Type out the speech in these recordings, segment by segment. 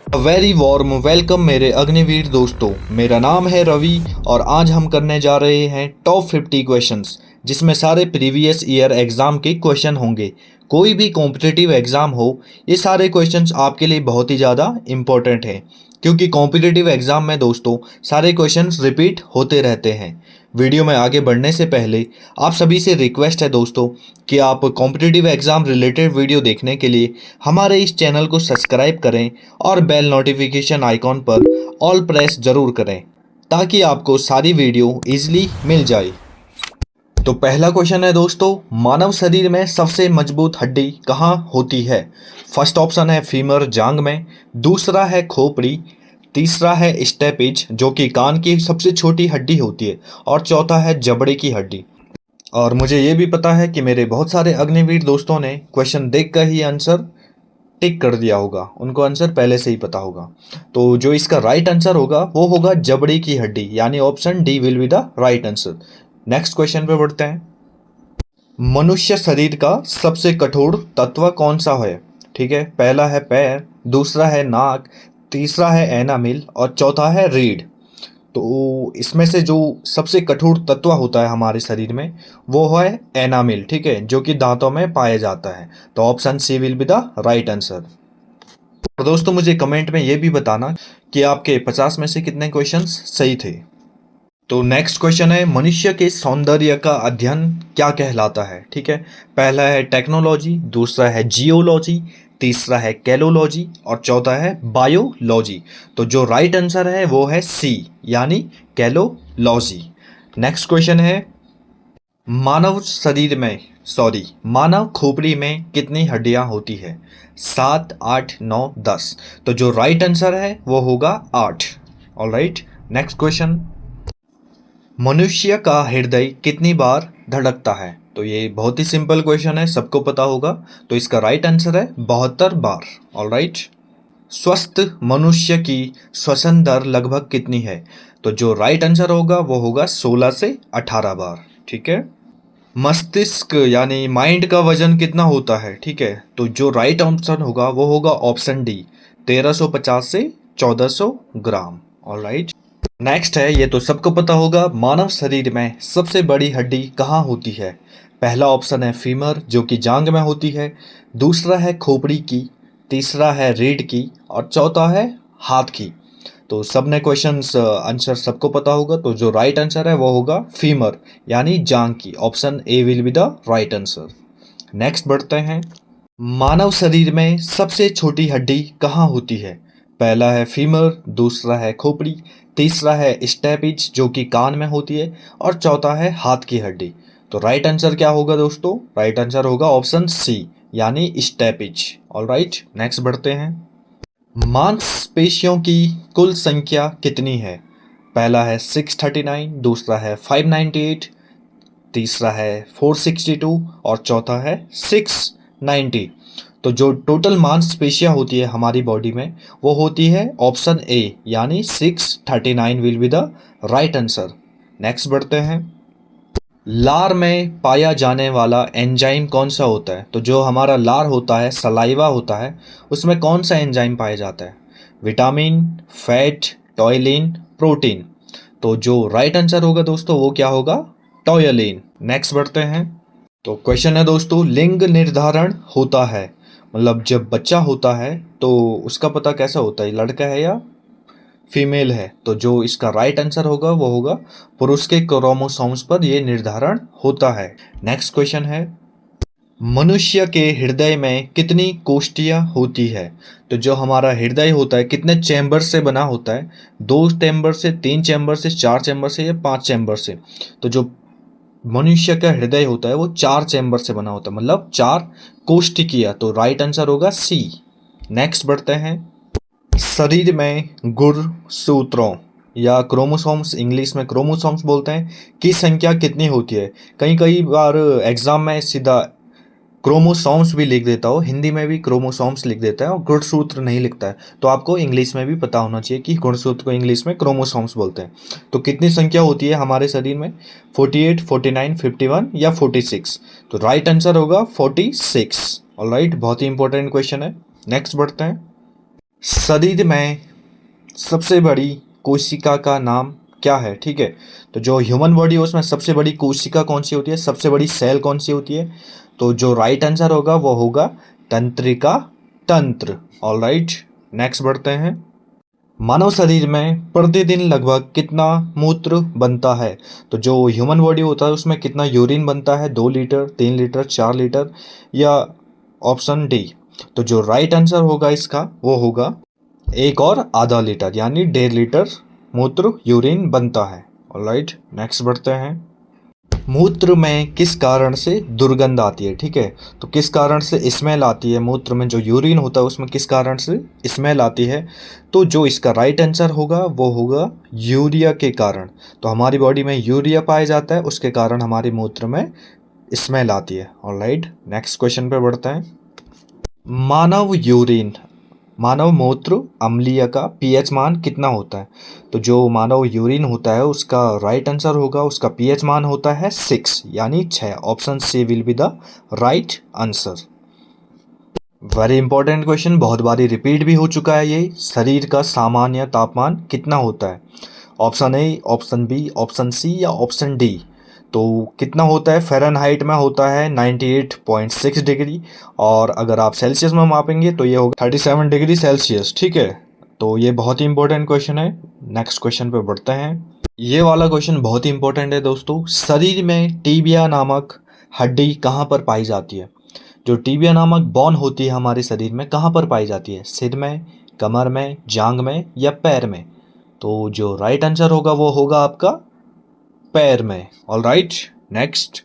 Very warm welcome मेरे अग्निवीर दोस्तों। मेरा नाम है रवि और आज हम करने जा रहे हैं टॉप 50 क्वेश्चंस, जिसमें सारे प्रीवियस ईयर एग्ज़ाम के क्वेश्चन होंगे। कोई भी कॉम्पिटिटिव एग्ज़ाम हो, ये सारे क्वेश्चंस आपके लिए बहुत ही ज़्यादा इम्पोर्टेंट हैं, क्योंकि कॉम्पिटिटिव एग्ज़ाम में दोस्तों सारे क्वेश्चंस रिपीट होते रहते हैं। वीडियो में आगे बढ़ने से पहले आप सभी से रिक्वेस्ट है दोस्तों कि आप कॉम्पिटिटिव एग्ज़ाम रिलेटेड वीडियो देखने के लिए हमारे इस चैनल को सब्सक्राइब करें और बेल नोटिफिकेशन आइकॉन पर ऑल प्रेस ज़रूर करें, ताकि आपको सारी वीडियो इजीली मिल जाए। तो पहला क्वेश्चन है दोस्तों, मानव शरीर में सबसे मजबूत हड्डी कहाँ होती है? फर्स्ट ऑप्शन है फीमर जांग में, दूसरा है खोपड़ी, तीसरा है स्टेपिज जो कि कान की सबसे छोटी हड्डी होती है, और चौथा है जबड़े की हड्डी। और मुझे ये भी पता है कि मेरे बहुत सारे अग्निवीर दोस्तों ने क्वेश्चन देख कर ही आंसर टिक कर दिया होगा, उनको आंसर पहले से ही पता होगा। तो जो इसका राइट आंसर होगा वो होगा जबड़े की हड्डी, यानी option D will be the right answer. Next question पे बढ़ते हैं। मनुष्य शरीर का सबसे कठोर तत्व कौन सा है? ठीक है, पहला है पैर, दूसरा है नाक, तीसरा है एनामिल और चौथा है रीढ़। तो इसमें से जो सबसे कठोर तत्व होता है हमारे शरीर में वो है एनामिल, ठीक है, जो कि दांतों में पाया जाता है। तो option C will be the right answer. और दोस्तों मुझे कमेंट में ये भी बताना कि आपके 50 में से कितने क्वेश्चंस सही थे। तो नेक्स्ट क्वेश्चन है, मनुष्य के सौंदर्य का अध्ययन क्या कहलाता है? ठीक है, पहला है टेक्नोलॉजी, दूसरा है जियोलॉजी, तीसरा है कैलोलॉजी और चौथा है बायोलॉजी। तो जो राइट आंसर है वो है सी, यानी कैलोलॉजी। नेक्स्ट क्वेश्चन है, मानव शरीर में मानव खोपड़ी में कितनी हड्डियां होती है? 7, 8, 9, 10। तो जो राइट आंसर है वो होगा 8। ऑलराइट, नेक्स्ट क्वेश्चन, मनुष्य का हृदय कितनी बार धड़कता है? तो ये बहुत ही सिंपल क्वेश्चन है, सबको पता होगा। तो इसका राइट आंसर है 72 बार। ऑलराइट, स्वस्थ मनुष्य की श्वसन दर लगभग कितनी है? तो जो राइट आंसर होगा वो होगा 16 से 18 बार। ठीक है, मस्तिष्क यानी माइंड का वजन कितना होता है? ठीक है, तो जो राइट ऑप्शन होगा वो होगा ऑप्शन डी, 1350 से 1400 ग्राम। ऑलराइट, नेक्स्ट है, ये तो सबको पता होगा, मानव शरीर में सबसे बड़ी हड्डी कहाँ होती है? पहला ऑप्शन है फीमर जो कि जांग में होती है, दूसरा है खोपड़ी की, तीसरा है रीढ़ की और चौथा है हाथ की। तो सबने क्वेश्चंस आंसर सबको पता होगा। तो जो राइट आंसर है वो होगा फीमर, यानी जांग की। Option A will be the right answer. Next बढ़ते हैं, मानव शरीर में सबसे छोटी हड्डी कहाँ होती है? पहला है फीमर, दूसरा है खोपड़ी, तीसरा है स्टेपिज जो कि कान में होती है और चौथा है हाथ की हड्डी। तो राइट आंसर क्या होगा दोस्तों? राइट आंसर होगा ऑप्शन सी, यानी स्टेपिज। ऑलराइट, नेक्स्ट बढ़ते हैं, मांसपेशियों की कुल संख्या कितनी है? पहला है 639, दूसरा है 598, तीसरा है 462 और चौथा है 690। तो जो टोटल मांसपेशियां होती है हमारी बॉडी में वो होती है ऑप्शन ए, यानी 639 will be the right answer. Next बढ़ते हैं, लार में पाया जाने वाला एंजाइम कौन सा होता है? तो जो हमारा लार होता है, सलाइवा होता है, उसमें कौन सा एंजाइम पाया जाता है? Vitamin, fat, ptyalin, protein. तो जो राइट आंसर होगा दोस्तों वो क्या होगा? टॉयलिन। नेक्स्ट बढ़ते हैं, तो क्वेश्चन है दोस्तों, लिंग निर्धारण होता है, मतलब जब बच्चा होता है तो उसका पता कैसा होता है, लड़का है या फीमेल है? तो जो इसका राइट आंसर होगा वो होगा पुरुष के क्रोमोसोम्स पर ये निर्धारण होता है। नेक्स्ट क्वेश्चन है, मनुष्य के हृदय में कितनी कोष्ठियाँ होती है? तो जो हमारा हृदय होता है कितने चैम्बर से बना होता है? 2 चैम्बर से, 3 चैम्बर से, 4 चैम्बर से या 5 चैम्बर से? तो जो मनुष्य का हृदय होता है वो 4 चैम्बर से बना होता है, मतलब 4 कोष्ठिकियाँ। तो राइट आंसर होगा सी। नेक्स्ट बढ़ते हैं, शरीर में गुणसूत्रों या क्रोमोसोम्स, इंग्लिश में क्रोमोसोम्स बोलते हैं, की संख्या कितनी होती है? कई कई बार एग्जाम में सीधा क्रोमोसोम्स भी लिख देता हो, हिंदी में भी क्रोमोसोम्स लिख देता है और गुणसूत्र नहीं लिखता है। तो आपको इंग्लिश में भी पता होना चाहिए कि गुणसूत्र को इंग्लिश में क्रोमोसोम्स बोलते हैं। तो कितनी संख्या होती है हमारे शरीर में? 48, 49, 51 या 46? तो राइट आंसर होगा 46। ऑलराइट, बहुत ही इंपॉर्टेंट क्वेश्चन है। नेक्स्ट बढ़ते हैं, शरीर में सबसे बड़ी कोशिका का नाम क्या है? ठीक है, तो जो ह्यूमन बॉडी है उसमें सबसे बड़ी कोशिका कौन सी होती है, सबसे बड़ी सेल कौन सी होती है? तो जो राइट आंसर होगा वो होगा तंत्रिका तंत्र। ऑल राइट, नेक्स्ट बढ़ते हैं। मानव शरीर में प्रतिदिन लगभग कितना मूत्र बनता है? तो जो ह्यूमन बॉडी होता है उसमें कितना यूरिन बनता है? 2 लीटर, 3 लीटर, 4 लीटर या ऑप्शन डी? तो जो राइट आंसर होगा इसका वो होगा 1 और ½ लीटर, यानी 1.5 लीटर मूत्र यूरिन बनता है। ऑलराइट, नेक्स्ट बढ़ते हैं। मूत्र में किस कारण से दुर्गंध आती है? ठीक है, तो किस कारण से स्मेल आती है? मूत्र में जो यूरिन होता है उसमें किस कारण से स्मेल आती है? तो जो इसका राइट आंसर होगा वो होगा यूरिया के कारण। तो हमारी बॉडी में यूरिया पाया जाता है, उसके कारण हमारे मूत्र में स्मेल आती है। ऑलराइट, नेक्स्ट क्वेश्चन पे बढ़ते हैं। मानव मूत्र अम्लीय का पीएच मान कितना होता है? तो जो मानव यूरिन होता है उसका राइट आंसर होगा, उसका पीएच मान होता है 6, यानी 6। Option C will be the right answer. Very important question, बहुत बारी रिपीट भी हो चुका है ये। शरीर का सामान्य तापमान कितना होता है? Option A, option B, option C या ऑप्शन डी? तो कितना होता है? फ़ारेनहाइट में होता है 98.6 डिग्री, और अगर आप सेल्सियस में मापेंगे तो ये होगा 37 डिग्री सेल्सियस। ठीक है, तो ये बहुत ही इंपॉर्टेंट क्वेश्चन है। नेक्स्ट क्वेश्चन पे बढ़ते हैं। ये वाला क्वेश्चन बहुत ही इंपॉर्टेंट है दोस्तों। शरीर में टीबिया नामक हड्डी कहाँ पर पाई जाती है? जो टीबिया नामक बोन होती है हमारे शरीर में, कहाँ पर पाई जाती है? सिर में, कमर में, जांघ में या पैर में? तो जो राइट आंसर होगा वो होगा आपका पैर में। All right, next.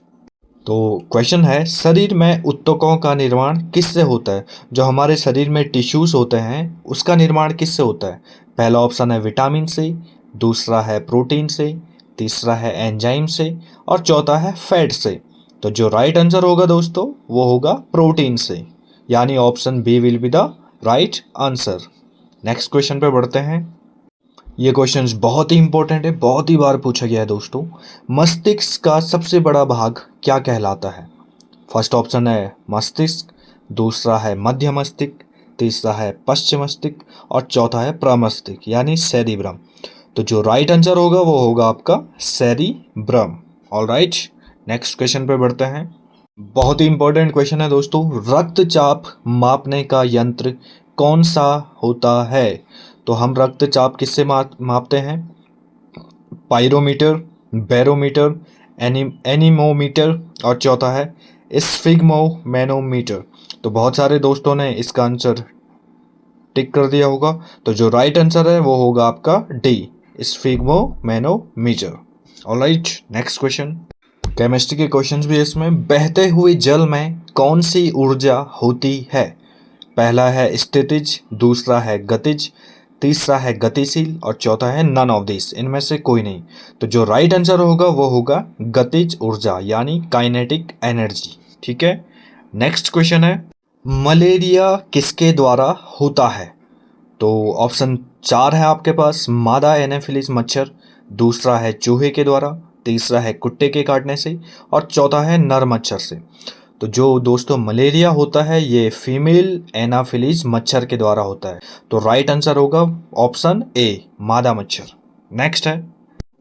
तो क्वेश्चन है, शरीर में ऊतकों का निर्माण किससे होता है? जो हमारे शरीर में टिश्यूज होते हैं उसका निर्माण किससे होता है? पहला ऑप्शन है विटामिन से, दूसरा है प्रोटीन से, तीसरा है एंजाइम से और चौथा है फैट से। तो जो राइट आंसर होगा दोस्तों वो होगा प्रोटीन से, यानी option B will be the right answer. Next question पे बढ़ते हैं। ये क्वेश्चन बहुत ही इंपॉर्टेंट है, बहुत ही बार पूछा गया है दोस्तों। मस्तिष्क का सबसे बड़ा भाग क्या कहलाता है? फर्स्ट ऑप्शन है मस्तिष्क, दूसरा है मध्य मस्तिष्क, तीसरा है पश्चिम मस्तिष्क और चौथा है प्रमस्तिष्क, यानी सेरिब्रम। तो जो राइट आंसर होगा वो होगा आपका cerebrum. All right, next question पे बढ़ते हैं। बहुत ही इंपॉर्टेंट क्वेश्चन है दोस्तों। रक्तचाप मापने का यंत्र कौन सा होता है? तो हम रक्तचाप किससे मापते हैं? पायरोमीटर, बैरोमीटर, एनीमोमीटर और चौथा है स्फिग्मोमैनोमीटर। तो बहुत सारे दोस्तों ने इसका आंसर टिक कर दिया होगा। तो जो राइट आंसर है वो होगा आपका D, sphygmomanometer. Alright, next question. Chemistry के क्वेश्चंस भी इसमें। बहते हुए जल में कौन सी ऊर्जा होती है? पहला है स्थितिज, दूसरा है गतिज, तीसरा है गतिशील और चौथा है नन ऑफ दिस, इनमें से कोई नहीं। तो जो राइट आंसर होगा वो होगा गतिज ऊर्जा, यानी काइनेटिक एनर्जी। ठीक है, नेक्स्ट क्वेश्चन है, मलेरिया किसके द्वारा होता है? तो ऑप्शन 4 है आपके पास। मादा एनाफिलिस मच्छर, दूसरा है चूहे के द्वारा, तीसरा है कुत्ते के काटने से और चौथा है नर मच्छर से। तो जो दोस्तों मलेरिया होता है ये फीमेल एनाफिलिस मच्छर के द्वारा होता है। तो राइट आंसर होगा ऑप्शन ए, मादा मच्छर। नेक्स्ट है,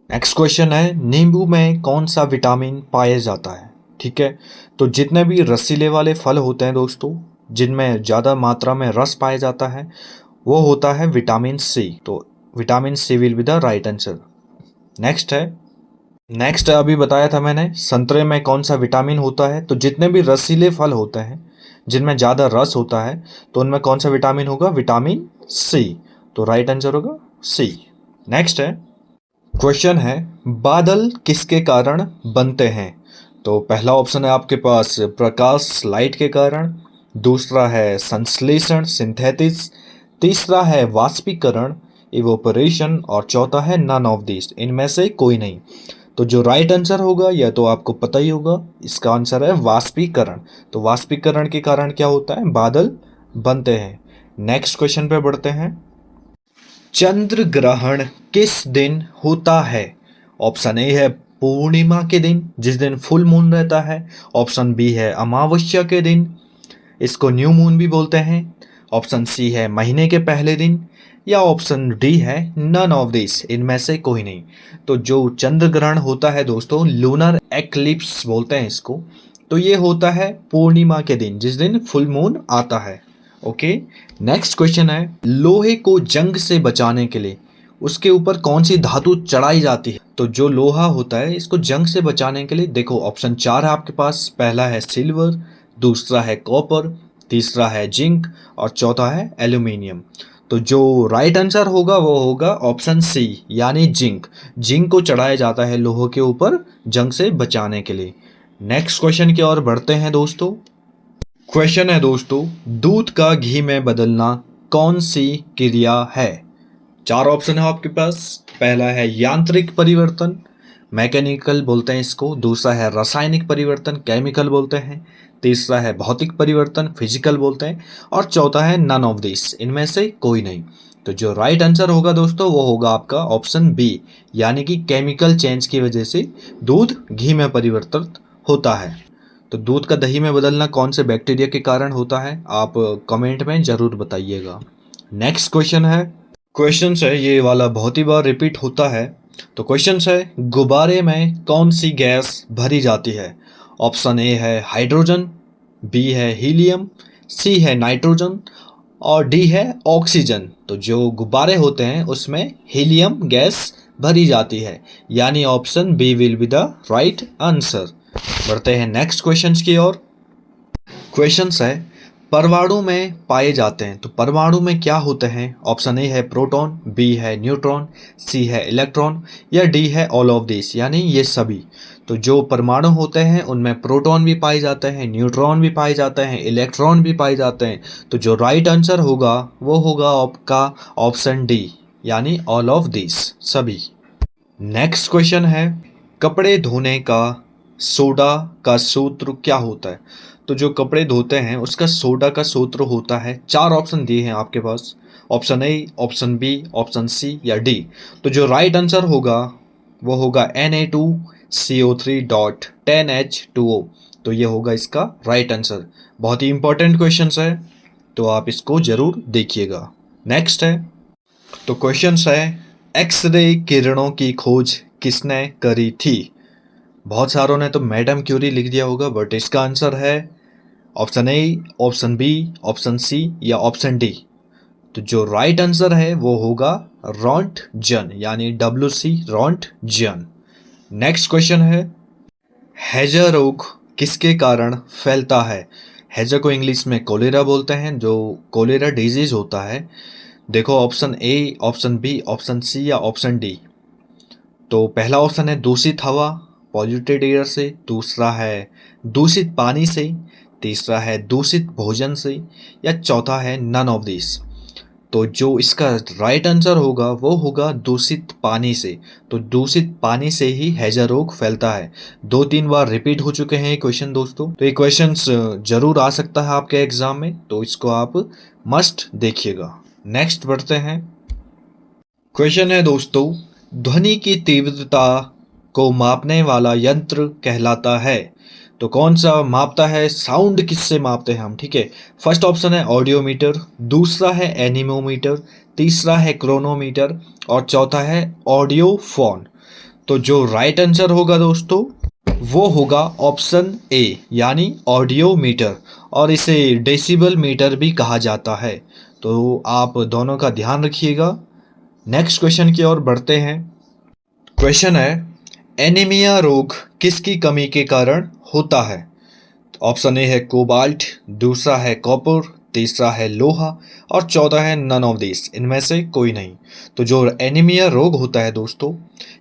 नेक्स्ट क्वेश्चन है, नींबू में कौन सा विटामिन पाया जाता है? ठीक है, तो जितने भी रसीले वाले फल होते हैं दोस्तों, जिनमें ज़्यादा मात्रा में रस पाया जाता है, वो होता है विटामिन सी। तो vitamin C will be the right answer. Next है, नेक्स्ट अभी बताया था मैंने, संतरे में कौन सा विटामिन होता है? तो जितने भी रसीले फल होते हैं जिनमें ज़्यादा रस होता है तो उनमें कौन सा विटामिन होगा? Vitamin C. तो राइट आंसर होगा सी। नेक्स्ट है, क्वेश्चन है, बादल किसके कारण बनते हैं? तो पहला ऑप्शन है आपके पास प्रकाश, लाइट के कारण, दूसरा है संश्लेषण, सिंथेसिस, तीसरा है वाष्पीकरण, इवोपरेशन और चौथा है नन ऑफ दिस, इनमें से कोई नहीं। तो जो राइट आंसर होगा यह तो आपको पता ही होगा, इसका आंसर है वाष्पीकरण। तो वाष्पीकरण के कारण क्या होता है? बादल बनते हैं। नेक्स्ट क्वेश्चन पे बढ़ते हैं। चंद्र ग्रहण किस दिन होता है? ऑप्शन ए है पूर्णिमा के दिन, जिस दिन फुल मून रहता है। ऑप्शन बी है अमावस्या के दिन, इसको न्यू मून भी बोलते हैं। ऑप्शन सी है महीने के पहले दिन, या ऑप्शन डी है नन ऑफ दिस, इनमें से कोई नहीं। तो जो चंद्र ग्रहण होता है दोस्तों, लूनर एक्लिप्स बोलते हैं इसको, तो ये होता है पूर्णिमा के दिन, जिस दिन फुल मून आता है। ओके, नेक्स्ट क्वेश्चन है, लोहे को जंग से बचाने के लिए उसके ऊपर कौन सी धातु चढ़ाई जाती है? तो जो लोहा होता है इसको जंग से बचाने के लिए देखो ऑप्शन 4 है आपके पास। पहला है सिल्वर, दूसरा है कॉपर, तीसरा है जिंक और चौथा है एल्यूमिनियम। तो जो राइट आंसर होगा वो होगा ऑप्शन सी यानी जिंक। जिंक को चढ़ाया जाता है लोहे के ऊपर जंग से बचाने के लिए। नेक्स्ट क्वेश्चन की ओर बढ़ते हैं दोस्तों। क्वेश्चन है दोस्तों, दूध का घी में बदलना कौन सी क्रिया है? 4 ऑप्शन है आपके पास। पहला है यांत्रिक परिवर्तन, मैकेनिकल बोलते हैं इसको, दूसरा है रासायनिक परिवर्तन, केमिकल बोलते हैं, तीसरा है भौतिक परिवर्तन, फिजिकल बोलते हैं, और चौथा है नन ऑफ दिस, इनमें से कोई नहीं। तो जो राइट आंसर होगा दोस्तों वो होगा आपका ऑप्शन बी, यानी कि केमिकल चेंज की वजह से दूध घी में परिवर्तित होता है। तो दूध का दही में बदलना कौन से बैक्टीरिया के कारण होता है, आप कमेंट में जरूर बताइएगा। नेक्स्ट क्वेश्चन है, क्वेश्चन है ये वाला बहुत ही बार रिपीट होता है। तो क्वेश्चन है, गुब्बारे में कौन सी गैस भरी जाती है? ऑप्शन ए है हाइड्रोजन, बी है हीलियम, सी है नाइट्रोजन और डी है ऑक्सीजन। तो जो गुब्बारे होते हैं उसमें हीलियम गैस भरी जाती है, यानी option B will be the right answer. बढ़ते हैं नेक्स्ट क्वेश्चंस की ओर। क्वेश्चंस है, परमाणु में पाए जाते हैं, तो परमाणु में क्या होते हैं? ऑप्शन ए है प्रोटॉन, बी है न्यूट्रॉन, सी है इलेक्ट्रॉन या डी है ऑल ऑफ दिस, यानी ये सभी। तो जो परमाणु होते हैं उनमें प्रोटॉन भी पाए जाते हैं, न्यूट्रॉन भी पाए जाते हैं, इलेक्ट्रॉन भी पाए जाते हैं। तो जो राइट आंसर होगा वो होगा आपका ऑप्शन डी, यानी ऑल ऑफ दिस, सभी। नेक्स्ट क्वेश्चन है, कपड़े धोने का सोडा का सूत्र क्या होता है? तो जो कपड़े धोते हैं उसका सोडा का सूत्र होता है, 4 ऑप्शन दिए हैं आपके पास, option A, option B, option C या डी। तो जो राइट आंसर होगा वो होगा Na2CO3.10H2O। तो ये होगा इसका राइट आंसर। बहुत ही इंपॉर्टेंट क्वेश्चन है, तो आप इसको जरूर देखिएगा। नेक्स्ट है, तो क्वेश्चन है, एक्सरे किरणों की खोज किसने करी थी? बहुत सारों ने तो मैडम क्यूरी लिख दिया होगा, बट इसका आंसर है option A, option B, option C या ऑप्शन डी। तो जो राइट आंसर है वो होगा रॉन्टजन, यानी WC रॉन्टजन। नेक्स्ट क्वेश्चन है, हैजा रोग किसके कारण फैलता है? हैजा को इंग्लिश में कोलेरा बोलते हैं, जो कोलेरा डिजीज होता है। देखो option A, option B, option C या ऑप्शन डी। तो पहला ऑप्शन है दूषित हवा, पॉल्यूटेड एयर से, दूसरा है दूषित पानी से, तीसरा है दूषित भोजन से या चौथा है नन ऑफ दिस। तो जो इसका राइट आंसर होगा वो होगा दूषित पानी से। तो दूषित पानी से ही हैजा रोग फैलता है। 2-3 बार रिपीट हो चुके हैं ये क्वेश्चन दोस्तों, तो ये क्वेश्चन जरूर आ सकता है आपके एग्जाम में, तो इसको आप मस्ट देखिएगा। नेक्स्ट बढ़ते हैं। क्वेश्चन है दोस्तों, ध्वनि की तीव्रता को मापने वाला यंत्र कहलाता है? तो कौन सा मापता है, साउंड किससे मापते हैं हम? ठीक है, फर्स्ट ऑप्शन है ऑडियोमीटर, दूसरा है एनीमोमीटर, तीसरा है क्रोनोमीटर और चौथा है ऑडियोफोन। तो जो राइट आंसर होगा दोस्तों वो होगा ऑप्शन ए, यानी ऑडियोमीटर, और इसे डेसिबल मीटर भी कहा जाता है। तो आप दोनों का ध्यान रखिएगा। नेक्स्ट क्वेश्चन की ओर बढ़ते हैं। क्वेश्चन है, एनीमिया रोग किसकी कमी के कारण होता है? ऑप्शन ए है कोबाल्ट, दूसरा है कॉपर, तीसरा है लोहा और चौथा है नन ऑफ दिस, इनमें से कोई नहीं। तो जो एनीमिया रोग होता है दोस्तों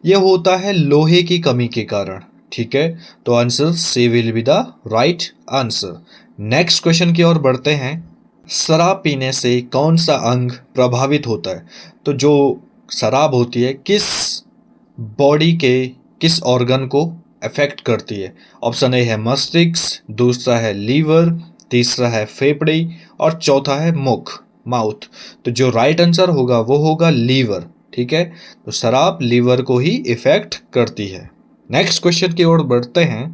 ये होता है लोहे की कमी के कारण। ठीक है, तो answer C will be the right answer. Next question की ओर बढ़ते हैं। शराब पीने से कौन सा अंग प्रभावित होता है? तो जो शराब होती है किस बॉडी के किस ऑर्गन को अफेक्ट करती है? ऑप्शन ए है मस्तिष्क, दूसरा है लीवर, तीसरा है फेफड़े और चौथा है मुख, माउथ। तो जो राइट आंसर होगा वो होगा लीवर। ठीक है, तो शराब लीवर को ही इफेक्ट करती है। नेक्स्ट क्वेश्चन की ओर बढ़ते हैं।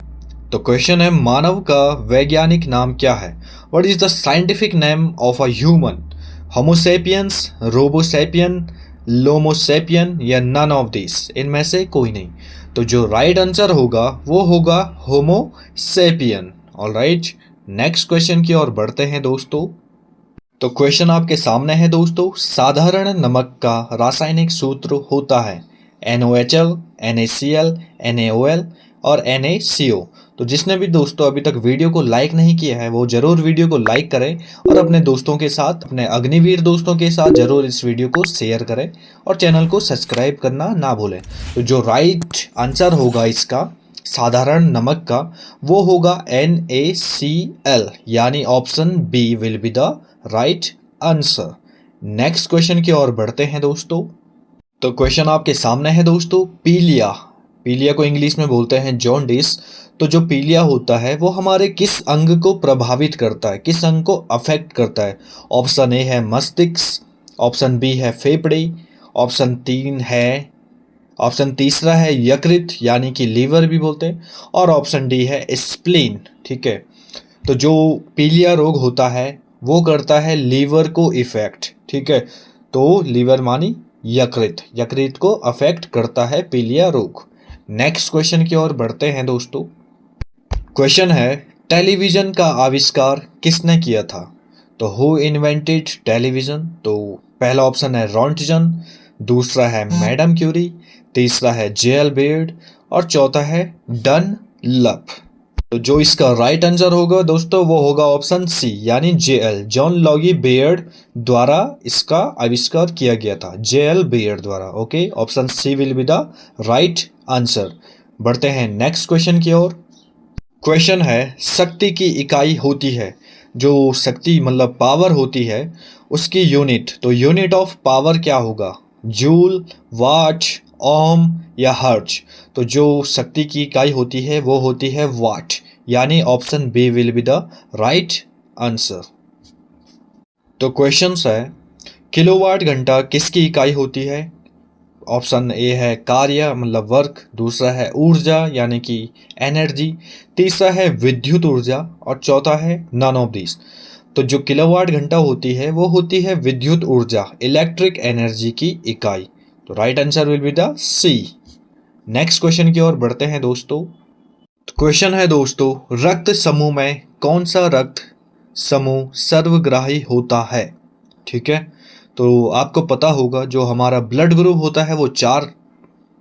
तो क्वेश्चन है, मानव का वैज्ञानिक नाम क्या है? What is the scientific name of a human? Homo sapiens, robosapien, lomosapien या नन ऑफ दिस? इनमें से कोई नहीं। तो जो राइट आंसर होगा वो होगा होमोसेपियन। ऑलराइट, नेक्स्ट क्वेश्चन की ओर बढ़ते हैं दोस्तों। तो क्वेश्चन आपके सामने है दोस्तों, साधारण नमक का रासायनिक सूत्र होता है NaOH, NaCl, NaOl और NaCO। तो जिसने भी दोस्तों अभी तक वीडियो को लाइक नहीं किया है वो जरूर वीडियो को लाइक करें और अपने दोस्तों के साथ, अपने अग्निवीर दोस्तों के साथ जरूर इस वीडियो को शेयर करें और चैनल को सब्सक्राइब करना ना भूलें। तो जो राइट आंसर होगा इसका साधारण नमक का वो होगा NaCl, यानी option B will be the right answer. Next question की ओर बढ़ते हैं दोस्तों। तो क्वेश्चन आपके सामने है दोस्तों, पीलिया, पीलिया को इंग्लिश में बोलते हैं जॉन्डिस। तो जो पीलिया होता है वो हमारे किस अंग को प्रभावित करता है, किस अंग को अफेक्ट करता है? ऑप्शन ए है मस्तिष्क, ऑप्शन बी है फेफड़े, ऑप्शन तीसरा है यकृत यानी कि लीवर भी बोलते हैं, और ऑप्शन डी है स्प्लीन। ठीक है, तो जो पीलिया रोग होता है वो करता है लीवर को इफेक्ट। ठीक है, तो लीवर मानी यकृत, यकृत को अफेक्ट करता है पीलिया रोग। नेक्स्ट क्वेश्चन की ओर बढ़ते हैं दोस्तों। क्वेश्चन है, टेलीविजन का आविष्कार किसने किया था? तो हु इन्वेंटेड टेलीविजन? तो पहला ऑप्शन है रॉन्टजन, दूसरा है मैडम क्यूरी, तीसरा है जेएल बेयर्ड और चौथा है डनलप। तो जो इसका राइट आंसर होगा दोस्तों वो होगा ऑप्शन सी, यानी जेएल, जॉन लॉगी बेयर्ड द्वारा इसका आविष्कार किया गया था, जेएल बेयर्ड द्वारा। Okay, option C will be the right answer. बढ़ते हैं नेक्स्ट क्वेश्चन की ओर। क्वेश्चन है, शक्ति की इकाई होती है, जो शक्ति मतलब पावर होती है उसकी यूनिट, तो यूनिट ऑफ पावर क्या होगा? जूल, वाट, ओम या हर्ट्ज? तो जो शक्ति की इकाई होती है वो होती है वाट, यानी option B will be the right answer. तो क्वेश्चन है, किलोवाट घंटा किसकी इकाई होती है? ऑप्शन ए है कार्य मतलब वर्क, दूसरा है ऊर्जा यानी कि एनर्जी, तीसरा है विद्युत ऊर्जा और चौथा है नन ऑफ दिस। तो जो किलोवाट घंटा होती है वो होती है विद्युत ऊर्जा, इलेक्ट्रिक एनर्जी की इकाई। तो right answer will be the C. Next question की ओर बढ़ते हैं दोस्तों। क्वेश्चन है दोस्तों, रक्त समूह में कौन सा रक्त समूह सर्वग्राही होता है? ठीक है, तो आपको पता होगा जो हमारा ब्लड ग्रुप होता है वो 4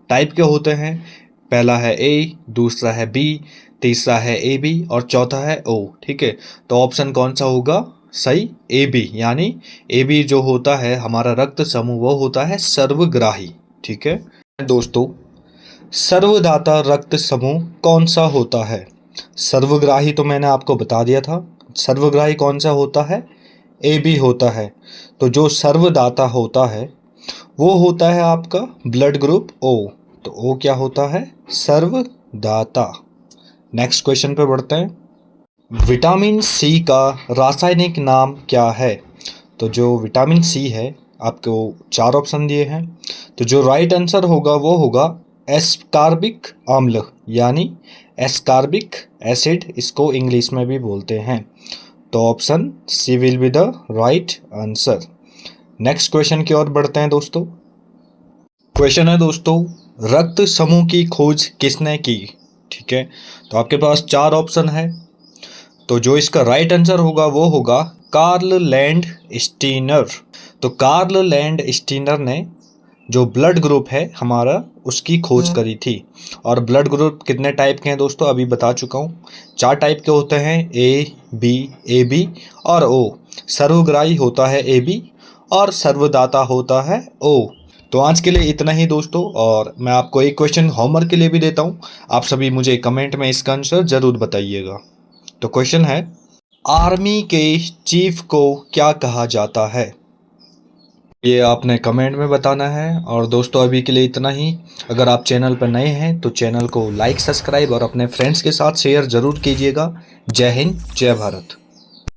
टाइप के होते हैं। पहला है ए, दूसरा है बी, तीसरा है ए बी और चौथा है ओ। ठीक है, तो ऑप्शन कौन सा होगा सही? ए बी, यानी ए बी जो होता है हमारा रक्त समूह वो होता है सर्वग्राही। ठीक है दोस्तों, सर्वदाता रक्त समूह कौन सा होता है? सर्वग्राही तो मैंने आपको बता दिया था, सर्वग्राही कौन सा होता है? ए बी होता है। तो जो सर्वदाता होता है वो होता है आपका ब्लड ग्रुप ओ। तो ओ क्या होता है? सर्वदाता। नेक्स्ट क्वेश्चन पे बढ़ते हैं। विटामिन सी का रासायनिक नाम क्या है? तो जो विटामिन सी है आपको 4 ऑप्शन दिए हैं, तो जो राइट आंसर होगा वो होगा एस्कार्बिक अम्ल, यानी एस्कार्बिक एसिड इसको इंग्लिश में भी बोलते हैं। तो option C will be the right answer. Next question की ओर बढ़ते हैं दोस्तों। क्वेश्चन है दोस्तों, रक्त समूह की खोज किसने की? ठीक है, तो आपके पास 4 ऑप्शन है, तो जो इसका राइट आंसर होगा वो होगा कार्ल लैंड स्टीनर। तो कार्ल लैंड स्टीनर ने जो ब्लड ग्रुप है हमारा उसकी खोज करी थी। और ब्लड ग्रुप कितने टाइप के हैं दोस्तों अभी बता चुका हूँ, 4 टाइप के होते हैं, ए बी और ओ। सर्वग्राही होता है ए बी और सर्वदाता होता है ओ। तो आज के लिए इतना ही दोस्तों, और मैं आपको एक क्वेश्चन होमवर्क के लिए भी देता हूँ, आप सभी मुझे कमेंट में इसका आंसर ज़रूर बताइएगा। तो क्वेश्चन है, आर्मी के चीफ को क्या कहा जाता है? ये आपने कमेंट में बताना है। और दोस्तों अभी के लिए इतना ही। अगर आप चैनल पर नए हैं तो चैनल को लाइक, सब्सक्राइब और अपने फ्रेंड्स के साथ शेयर ज़रूर कीजिएगा। जय हिंद, जय भारत।